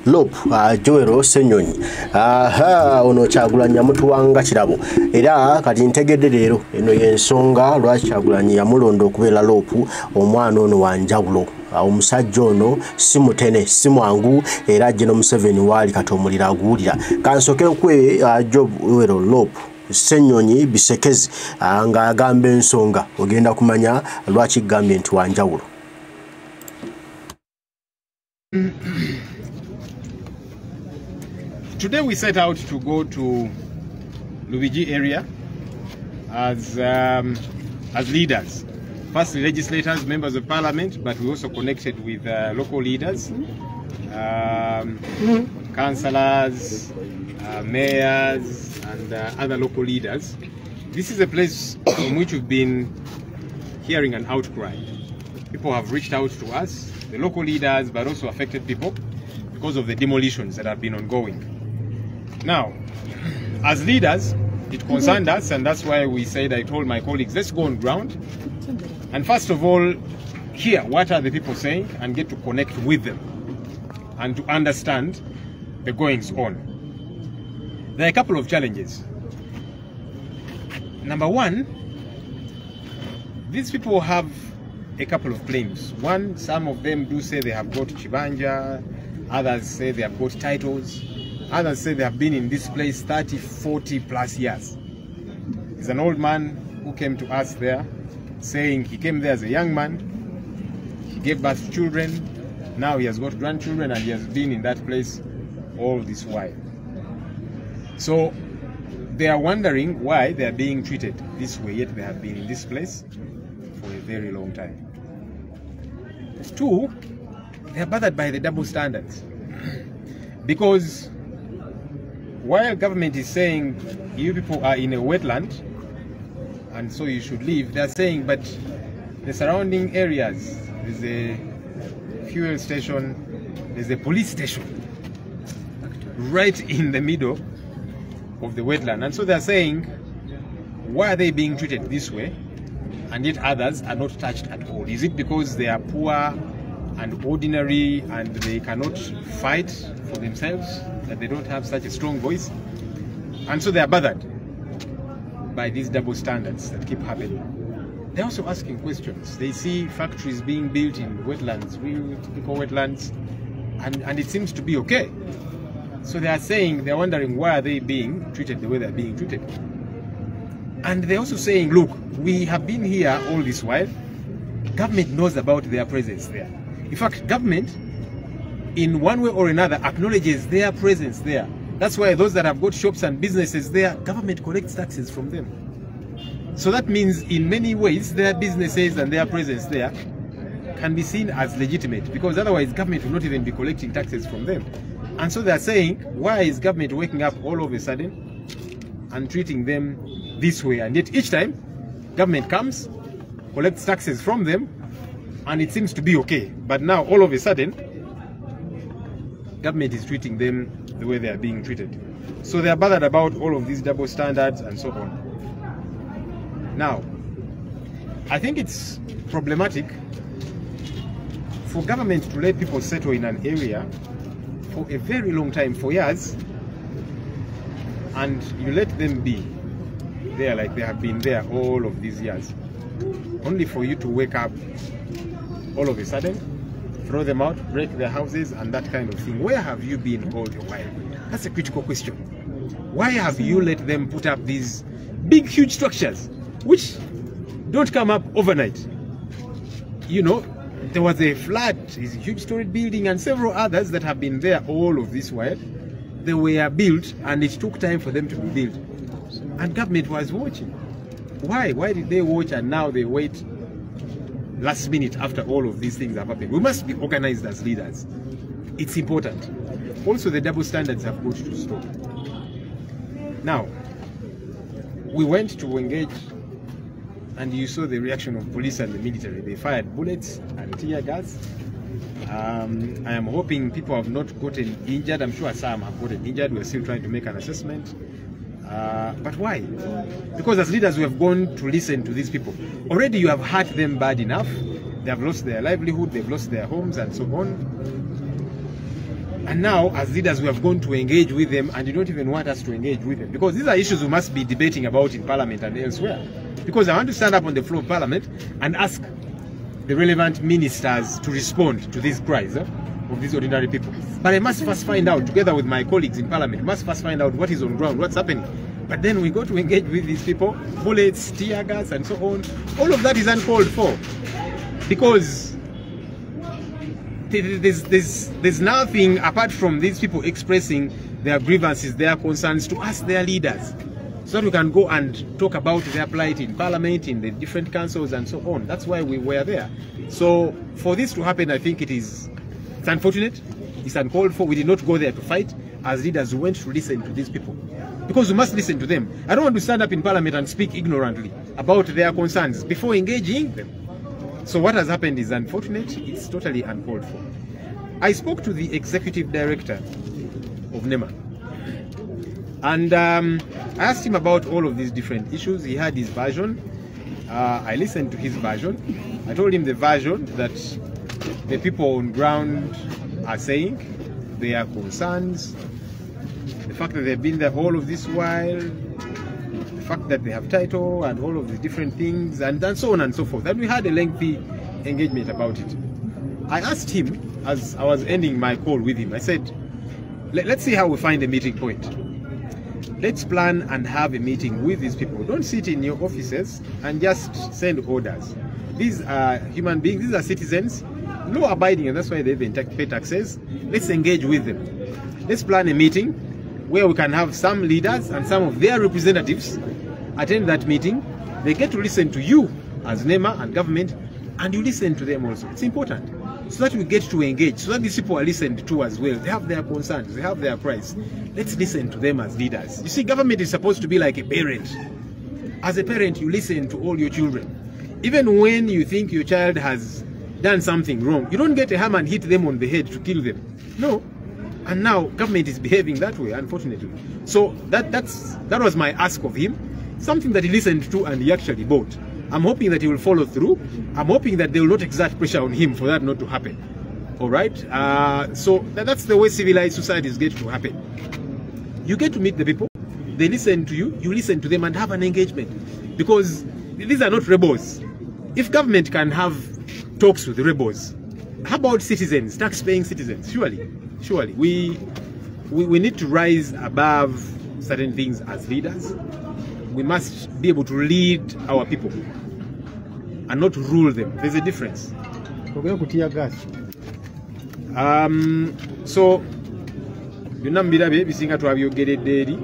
Lope Joero Ssenyonyi ono Kyagulanyi yamutuwanga kirabo era kati ntegedde leero eno y'ensonga lwaki Kyagulanyi yamulondo okubeera Lope omwana ono wanjawulo omusajja ono si mutene si mwangu era General Museveni waali kati omulira aguwulira kansoke nkwe Joero Lope Ssenyonyi bisekezi nga agamba ensonga ogenda kumanya lwaki gambye nti wanjawulo. Today we set out to go to Lubiji area as leaders. Firstly, legislators, members of parliament, but we also connected with local leaders, councillors, mayors, and other local leaders. This is a place from which we've been hearing an outcry. People have reached out to us, the local leaders, but also affected people because of the demolitions that have been ongoing. Now, as leaders, it concerned us, and that's why we said, I told my colleagues, let's go on ground. And first of all, hear what are the people saying and get to connect with them and to understand the goings on. There are a couple of challenges. Number one, these people have a couple of claims. One, some of them do say they have got Chibanja, others say they have got titles. Others say they have been in this place 30, 40 plus years. He's an old man who came to us there saying he came there as a young man, he gave birth to children, now he has got grandchildren and he has been in that place all this while. So they are wondering why they are being treated this way, yet they have been in this place for a very long time. Two, they are bothered by the double standards. Because while government is saying you people are in a wetland and so you should leave, they're saying but the surrounding areas, there's a fuel station, there's a police station right in the middle of the wetland, and so they're saying why are they being treated this way and yet others are not touched at all? Is it because they are poor and ordinary and they cannot fight for themselves, that they don't have such a strong voice? And so they are bothered by these double standards that keep happening. They're also asking questions. They see factories being built in wetlands, real typical wetlands, and it seems to be okay. So they are saying, they're wondering why are they being treated the way they're being treated. And they're also saying, look, we have been here all this while. Government knows about their presence there. In fact, government, in one way or another, acknowledges their presence there. That's why those that have got shops and businesses there, government collects taxes from them. So that means in many ways, their businesses and their presence there can be seen as legitimate, because otherwise government will not even be collecting taxes from them. And so they're saying, why is government waking up all of a sudden and treating them this way? And yet each time, government comes, collects taxes from them, and it seems to be okay. But now, all of a sudden, government is treating them the way they are being treated. So they are bothered about all of these double standards and so on. Now, I think it's problematic for government to let people settle in an area for a very long time, for years, and you let them be there like they have been there all of these years, only for you to wake up all of a sudden, throw them out, break their houses and that kind of thing. Where have you been all the while? That's a critical question. Why have you let them put up these big, huge structures which don't come up overnight? You know, there was a flood, a huge storied building and several others that have been there all of this while. They were built and it took time for them to be built. And government was watching. Why? Why did they watch and now they wait last minute after all of these things have happened? We must be organized as leaders. It's important. Also, the double standards have got to stop. Now, we went to engage, and you saw the reaction of police and the military. They fired bullets and tear gas. I am hoping people have not gotten injured. I'm sure some have gotten injured. We're still trying to make an assessment. But why? Because as leaders, we have gone to listen to these people. Already you have hurt them bad enough. They have lost their livelihood, they've lost their homes and so on. And now, as leaders, we have gone to engage with them, and you don't even want us to engage with them. Because these are issues we must be debating about in Parliament and elsewhere. Because I want to stand up on the floor of Parliament and ask the relevant ministers to respond to these cries of these ordinary people. But I must first find out, together with my colleagues in Parliament, must first find out what is on ground, what's happening. But then we go to engage with these people, bullets, tear gas, and so on. All of that is uncalled for. Because there's nothing apart from these people expressing their grievances, their concerns to us, their leaders, so that we can go and talk about their plight in Parliament, in the different councils, and so on. That's why we were there. So for this to happen, I think it's unfortunate. It's uncalled for. We did not go there to fight. As leaders, we went to listen to these people, because we must listen to them. I don't want to stand up in Parliament and speak ignorantly about their concerns before engaging them. So what has happened is unfortunate. It's totally uncalled for. I spoke to the executive director of Nema, and I asked him about all of these different issues. He had his version. I listened to his version. I told him the version that the people on ground are saying, their concerns, the fact that they've been there all of this while, the fact that they have title and all of these different things, and so on and so forth. And we had a lengthy engagement about it. I asked him, as I was ending my call with him, I said, let's see how we find a meeting point. Let's plan and have a meeting with these people. Don't sit in your offices and just send orders. These are human beings, these are citizens, law abiding, and that's why they even pay taxes. Let's engage with them. Let's plan a meeting where we can have some leaders and some of their representatives attend that meeting. They get to listen to you as Nema and government, and you listen to them also. It's important, so that we get to engage, so that these people are listened to as well. They have their concerns, they have their cries. Let's listen to them as leaders. You see, government is supposed to be like a parent. As a parent, you listen to all your children. Even when you think your child has done something wrong, you don't get a hammer and hit them on the head to kill them. No. And now government is behaving that way, unfortunately. So that was my ask of him, something that he listened to and he actually bought. I'm hoping that he will follow through. I'm hoping that they will not exert pressure on him for that not to happen. All right? So that's the way civilized societies get to happen. You get to meet the people, they listen to you, you listen to them and have an engagement. Because these are not rebels. If government can have talks with the rebels, how about citizens, tax-paying citizens? Surely we need to rise above certain things as leaders. We must be able to lead our people and not rule them. There's a difference. So byonna mbirabe bisinga twabyogeredde eri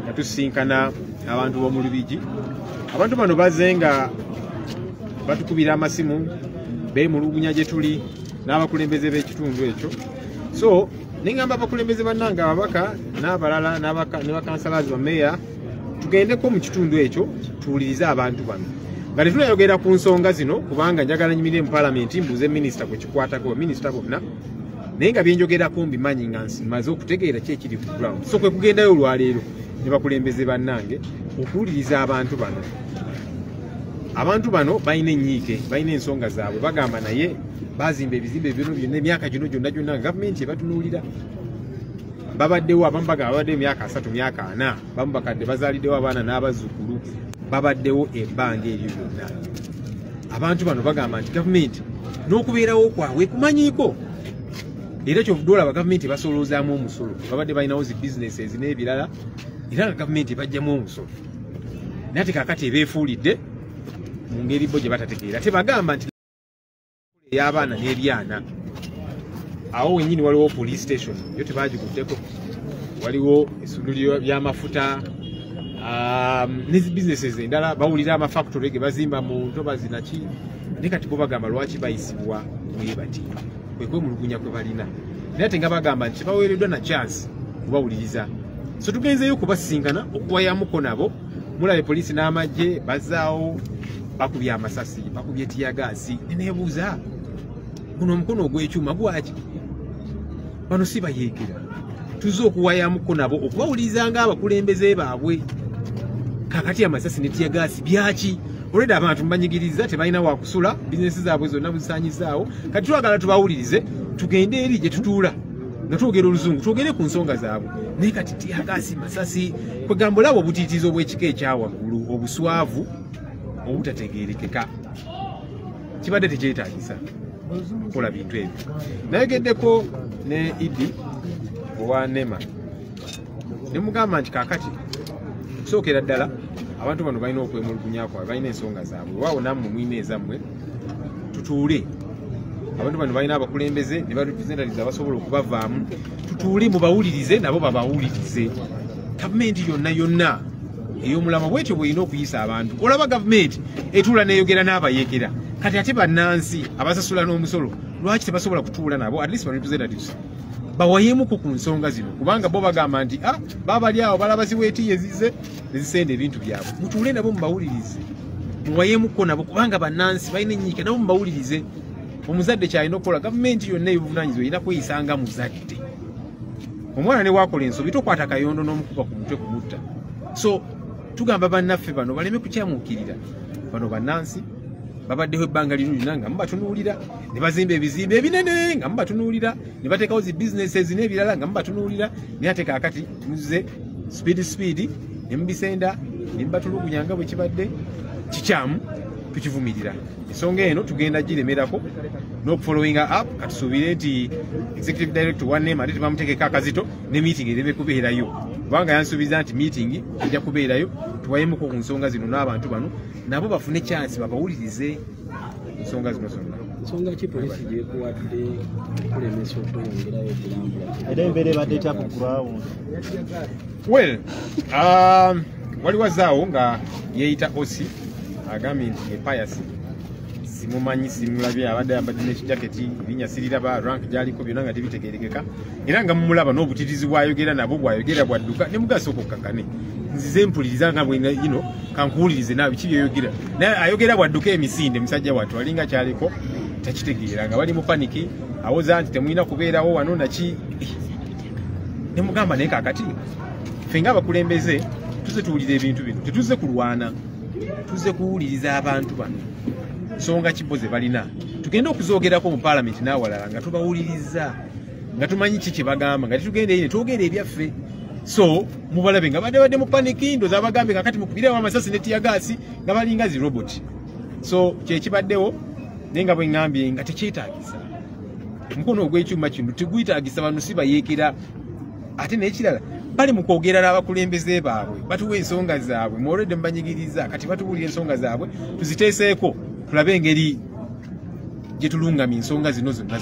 natusinkana abantu b'omu Lubiji. Abantu bano bazenga batukubira amasimu beemulugunya gye tuli n'abakulembeze b'ekitundu ekyo. So nengamba abakulembeze bannanga ababaka n'abalala ne bakansalazi bameya tugendeko mu kitundu ekyo tuwulirize abantu bano nga tetunayogera ku nsonga zino, kubanga njagala nyimirire mu palamenti mbuuze minisita kwe kikwatako, minisita bonna, naye nga byenjogerako mbimanyi nga maze okutegeera ki ekiri ku ground. So kwe kugendayo olwaleero ne bakulembeze bannange okuwuliriza abantu bano. Abantu bano balina ennyiike, balina ensonga zaabwe, bagamba naye bazimba ebizimbe bino byonna emyaka gino gyonna gavumenti ebatunuulira. Babaddewo abamu bagamba babadde emyaka 3, myaka 4, bamu bakadde bazaaliddewo abaana n'abazzukulu, babaddewo ebbanga eryo lyonna. Abantu bano bagamba nti gavumenti n'okubeerawo kwabwe kumanyiiko. Era kyovudde olaba gavumenti basoloozaamu omusolo, babadde balinawo zi businesses n'ebirala, era nga gavumenti bajjamu omusolo. Naye ate kaakati ebeefuulidde mu ngeri bo gye batategeera. Tebagamba nti ey'abaana n'ebyana. Awo wennyini waliwo police station, yo tebagikuddeko. Waliwo essundiro ly'amafuta, n'ezi businesses endala, bawulira amafactory ge bazimba mu ntobazi naki. Naye kati bo bagamba lwaki bayisibwa bwe bati. Kwe kwemulugunya kwe balina. Naye ate nga bagamba nti baweereddwa na chance kubawuliriza. So tugenzeyo kubasinkana okuwayamuko nabo. Mulabe poliisi n'amagye bazaawo bakubye amasasi, bakubye tiyagaasi. Neneebuuza, guno omukono ogw'ekyuma gwaki? Bano si bayeekera. Tuze okuwayamuko nabo okubawuliriza ng'abakulembeze baabwe. Kakati amasasi ne tiyagaasi byaki? Olwedde abantu mbanyigiriza tebalina wakusula, bizinesi zaabwe zonna muzisanyizaawo. Kati twagala tubawulirize, tugende eri gye tutuula. natwogera oluzungu twogere ku nsonga zaabwe naye kati tiyagasi masasi kwegamba olaba obutiitizo bw'ekika ekyawaggulu obuswavu obutategeerekeka kibadde tekyetaagisa kukola bintu ebyo. Nayogeddeko ne Idi owa Nema ne mugamba nti kaakati okusookera ddala abantu bano balina okwemulugunya kwabwe, balina ensonga zaabwe, waawo nammwe mwine ezammwe, tutuule. Abantu bano balina abakulembeze ne barepresentatives abasobola okubavaamu, tutuule mubawulirize nabo babawulirize. Gavumenti yonna ey'omulama bwetyo bw'erina okuyisa abantu. Olaba gavumenti etuula n'eyogera n'abayeekera, kati ate bannansi abasasula n'omusolo lwaki tebasobola kutuula nabo at least barepresentatives bawayemuko ku nsonga zino, kubanga bo bagamba nti babali awo balaba ziweetiye zize nezisenda ebintu byabwe. Mutuule nabo mubawulirize, muwayemuko nabo kubanga bannansi balina enyiika, nabo mubawulirize. Omuzadde kyalina okukola, gavumenti yonna ebuvunaanyizibwa erina kweyisanga muzadde. Omwana ne waakola ensobi tokwata kayondo n'omukuba ku mutwe kumutta. So tugamba bannaffe bano baleme kukyamuukirira. Bano bannansi babaddeho ebbanga lyonna nga mubatunuulira, ne bazimba ebizimbe ebinene nga mubatunuulira, ne bateekawo zi businesses n'ebirala nga mubatunuulira, naye ate kaakati muzze speed ne mubisenda ne mubatulugunya nga bwe kibadde kikyamu, tukivumirira. Ensonga eno tugenda giremerako n'okufollowinga up, katusuubire nti executive director wa Nema ate tebamuteekeko akazito ne meeting ereme kubeerayo, kubanga yansuubiza nti meeting ejja kubeerayo, tuwayemuko ku nsonga zino n'abantu bano nabo bafune chance babawulirize ensonga zino zonna. Nsonga ki polisi gyekuwadde okulemesa okweyongerayo okulambula era embeera ebadde etya ku ground? Well, waliwo zaawo nga yeeyita osi agambye nti epayasi simumanyi simulabye, abadde ayambadde n'ekijaketi erinnya siriraba, rank gyaliko byonna nga tebitegeerekeka, era nga mumulaba n'obutitizi bwayogera nabwo bwayogera bwadduka ne mugaso okukkakane nzize mpuliriza nga bwe kankuwulirize nawe biki byeyogera, naye ayogera bwadduka emisinde musajja wattu alinga kyaliko takitegeera nga bali mu paniki awoza nti temulina kubeerawo wano naki. Ne mugamba naye kaakati ffe ng'abakulembeze tuze tuwulira ebintu bino, tetuze kulwana, tuze kuwuliriza abantu bano nsonga ki bo ze balina, tugenda okuzoogerako mu paalamenti n'awalala nga tubawuliriza, nga tumanyi ki kye bagamba, nga tetugenda ine twogera ebyaffe. So mubalabe nga badde mu paniki, ndoza abagambe kakati mukubirewo amasasi ne tiyagaasi nga balinga zi robot. So kyekibaddewo naye nga bwe ŋŋambye nga tekyetaagisa mukono ogw'ekyuma kino, teguyitaagisa bano si bayeekera. Ate n'ekirala bali mu kwogera n'abakulembeze baabwe, batuwa ensonga zaabwe, mwolwedde mubanyigiriza, kati batuwulira ensonga zaabwe, tuziteeseeko tulabe engeri gye tulungamya ensonga zino zonna.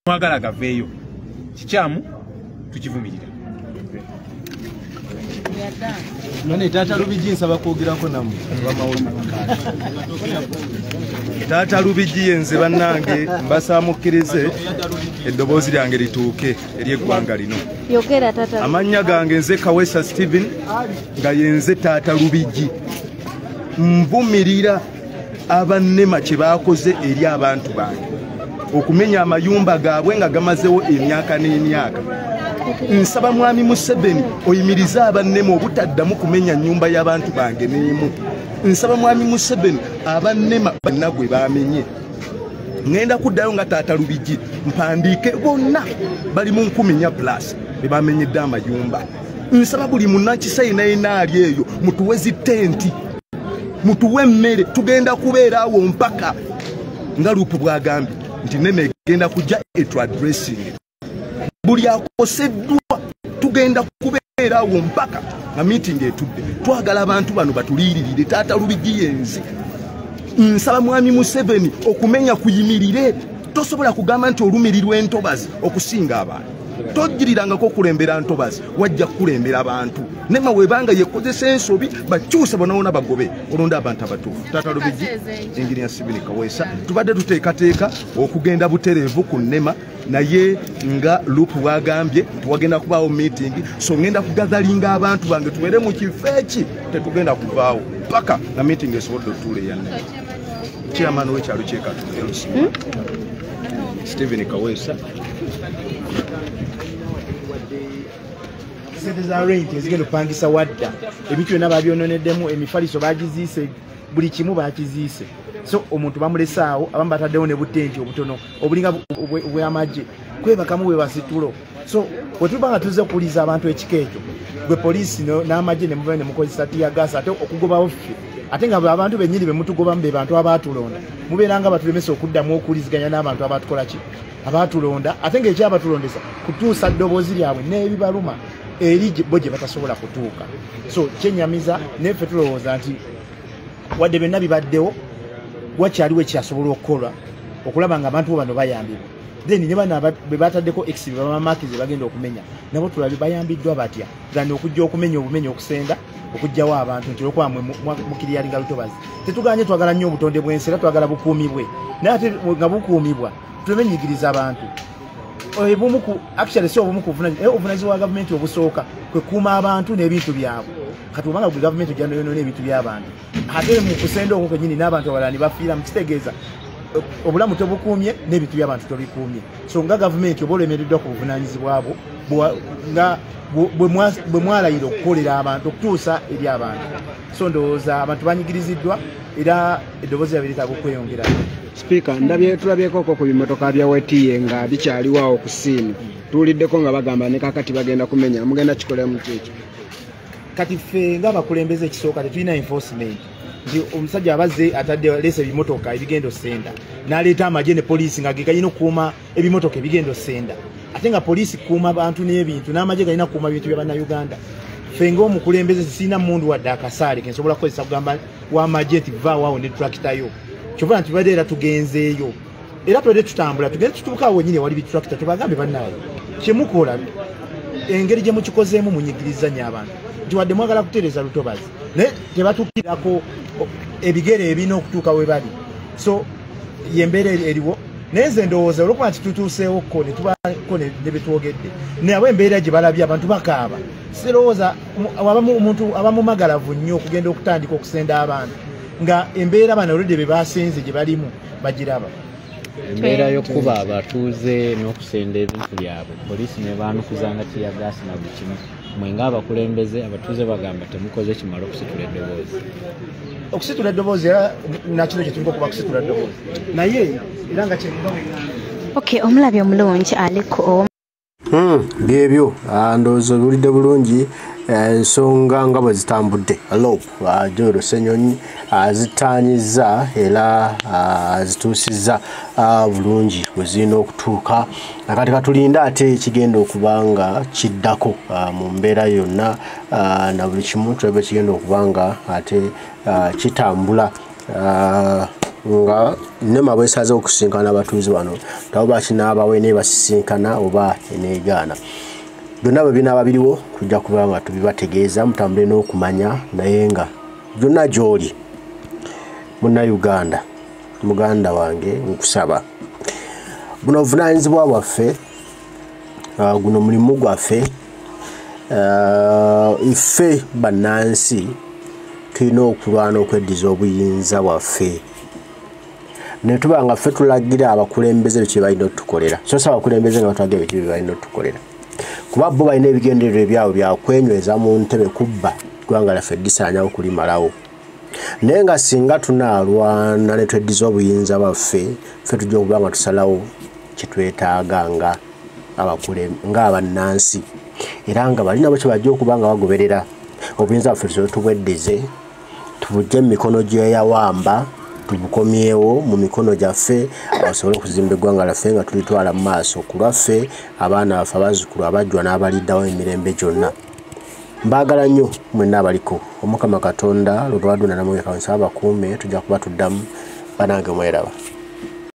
Mwagala gaveeyo kikyamu tukivumirira. None Taata Lubiji nsaba kwogerako nammwe Taata Lubiji yenze bannange mbasaamukirize eddoboozi lyange lituuke eri eggwanga lino. Amannya gange nze Kawesa Steven nga yenze Taata Lubiji. Nvumirira abannema kye baakoze eri abantu bange, okumenya amayumba gaabwe nga gamazewo emyaka n'emyaka. Nsaba Mwami Museveni oyimirize abannema obutaddamu kumenya nnyumba y'abantu bange n'emu. Nsaba Mwami Museveni abannema bonna gwe bamenye. Ngenda kuddayo nga Taata Lubiji mpandiike bonna bali mu 10+ be bamenyedde amayumba. Nsaba buli munnakisa yenayina ali eyo mutuwe zitenti, mutuwe emmere, tugenda kubeera awo mpaka nga Lupu bw'agambye nti Nema egenda kujja etu addressing. Buli akoseddwa tugenda kubeera awo mpaka nga meeting etudde. Twagala abantu bano batuliiririre. Taata Lubiji yenze. Nsaba Mwami Museveni okumenya kuyimirire. Tosobola kugamba nti olumirirwa entobazi okusinga abantu. togirirangako kulembera ntobazi wajja kulembera abantu Nema webanga yekozesa ensobi bakyusa bonaona bagobe olonda abantu abatuufu Tata Lubiji Engineer Ssenyonyi Akoze tubadde tuteekateeka okugenda butereevu ku Nema naye nga lupu bwagambye tuwagenda kubaawo meeting so ngenda kugathalinga abantu bange tubeere mu kifo eki tetugenda kuvaawo paka na meeting esobodde otuula ya Nema chairman w'ekyalo ky'Ekatuliro Stephen Kawesa sente za rent ezigenda okupangisa wadda ebintu byonna babyononeddemu emifaliso bagiziise buli kimu bakiziise so omuntu bamulesaawo abamu bataddewo ne buttenti obutono obulinga bw'amagye kwebakamu bwe basitulo so bwe tuba nga tuzze okuwuliza abantu ekika ekyo gwe poliisi n'amagye ne mubayo ne mukozesa tiyagasa ate okugobawo ffe ate nga abantu bennyini be mutugobamu be bantu abaatulonda mubeera nga batulemesa okuddamu okuwuliziganya n'abantu abatukola ki abaatulonda ate ng'ekyabatulondesa kutuusa ddoboozi lyabwe n'ebibaluma eri bo gye batasobola kutuuka so kyenyamiza neffe tulowooza nti wadde byonna bibaddewo wakyaliwo ekyasobola okukolwa okulaba nga abantu bano bayambibwa then ne bano bwe bataddeko exhibi bamamaki ze bagenda okumenya nabo tulabe bayambiddwa batya gandi okujja okumenya obumenyi okusenda okujjawo abantu nti olwokuba mukiriyalinga lutobazi tetuganye twagala nnyo obutonde bw'ensi era twagala bukuumibwe naye ate nga bukuumibwa tulemenyigiriza abantu actually si obumu obuvunaanyizibwa bwa gavumenti obusooka kwe kuuma abantu n'ebintu byabwe kati obanga buli gavumenti ojja yonoona ebintu by'abantu ate mu kusenda okwo kwennyini n'abantu abalala ne bafiira mu kitegeeza obulamu tobukuumye n'ebintu by'abantu tobikuumye so nga gavumenti oba olemereddwa ku buvunaanyizibwa bwo nga bwe mwalayira okukolera abantu okutuusa eri abantu so ndowooza abantu banyigiriziddwa era eddoboozi lyabwe litaaga okweyongera Speaker tulabyeko ku bimotoka bya wetiye nga bikyaliwo ku ssiini tuwuliddeko nga bagamba ne kakati bagenda kumenya mugenda kikolemu kyekyo kati ffe ng'abakulembeze ekisooka tetulina enforcement nti omusajja abazze atadde leesa ebimotoka ebigendo senda n'aleeta amagye ne poliisi nga ge galina okukuuma ebimotoka ebigendo senda ate nga poliisi kuuma abantu n'ebintu n'amagye galina kukuuma bintu bya bannayuganda ffe ng'omukulembeze sirina mundu wadde akasaale ke nsobola kukozesa kugamba w'amagye nti vaawo ne turakitayo kyova nti tubadde era tugenzeeyo era tubadde tutambula tugende tutuukawo wennyini ewali bitulakita tubagambe bannaayo kyemukola engeri gye mukikozeemu munyigirizanya abantu nti wadde mwagala kutereeza lutobazi naye tebatuukirako ebigere ebirina okutuuka we bali so yembeera eriwo naye nze ndowooza olwokuba nti tutuuseewoko ne tubaako ne betwogedde naye abo embeera gye balabye abantu bakaaba sirowooza omuntu aba mumagalavu nnyo okugenda okutandika okusenda abantu nga embeera bano oludde be basenze gye balimu bagiraba embeera y'okuba abatuuze n'okusenda ebintu byabwe poliisi ne baanukuzanga tiyagaasi na buli kimu mwe ng'abakulembeze abatuuze bagamba temukoze kimala okusitula eddoboozi okusitula eddoboozi era nakino kyetulinga okuba kusitula eddoboozi naye era nga okay omulabi omulungi aliko byebyo ndowooza olulidde bulungi ensonga nga bwe zitambudde Joro Ssenyonyi azitaanyiza era azituusizza bulungi we zirina okutuuka kati katulinde ate ekigenda okuba nga kiddako mu mbeera yonna na buli kimu tulabe kigenda okuba nga ate kitambula nga Nema bwesaze okusinkana abatuuze bano tabo bakinaabawe ne basisinkana oba eneegaana byonna bwe binaaba biriwo tujja kuba nga tubibategeeza mutambule n'okumanya naye nga byonna gy'oli munnayuganda muganda wange nkusaba buno obuvunaanyizibwa bwaffe guno mulimu gwaffe iffe bannansi tulina okulwana okweddiza obuyinza bwaffe ne tuba nga ffe tulagira abakulembeze bye balina otukolera so si abakulembeze nga batulagira bye balina otukolera kuba bo balina ebigendererwa ebyabwe byakwenyweza mu ntebe kubba ggwanga laffe lisaanyawo kulimalawo naye nga singa tunaalwana ne tweddiza obuyinza bwaffe ffe tujja okuba nga tusalawo kyetwetaaga nga abannansi era nga balina bo kye bajja okuba nga bagoberera obuyinza bwaffe tusobola tubweddize tubugye mu mikono gyeyawamba tubukomyewo mu mikono gyaffe abasobole okuzimba eggwanga laffe nga tulitwala mu maaso ku lwaffe abaana baffe abazzukulu abajjwa n'abaliddawo emirembe gyonna mbaagala nnyo mwenna abaliko omukama katonda lwe lwaduna namwe kansaba abakuume tujja kuba tuddamu banange mweraba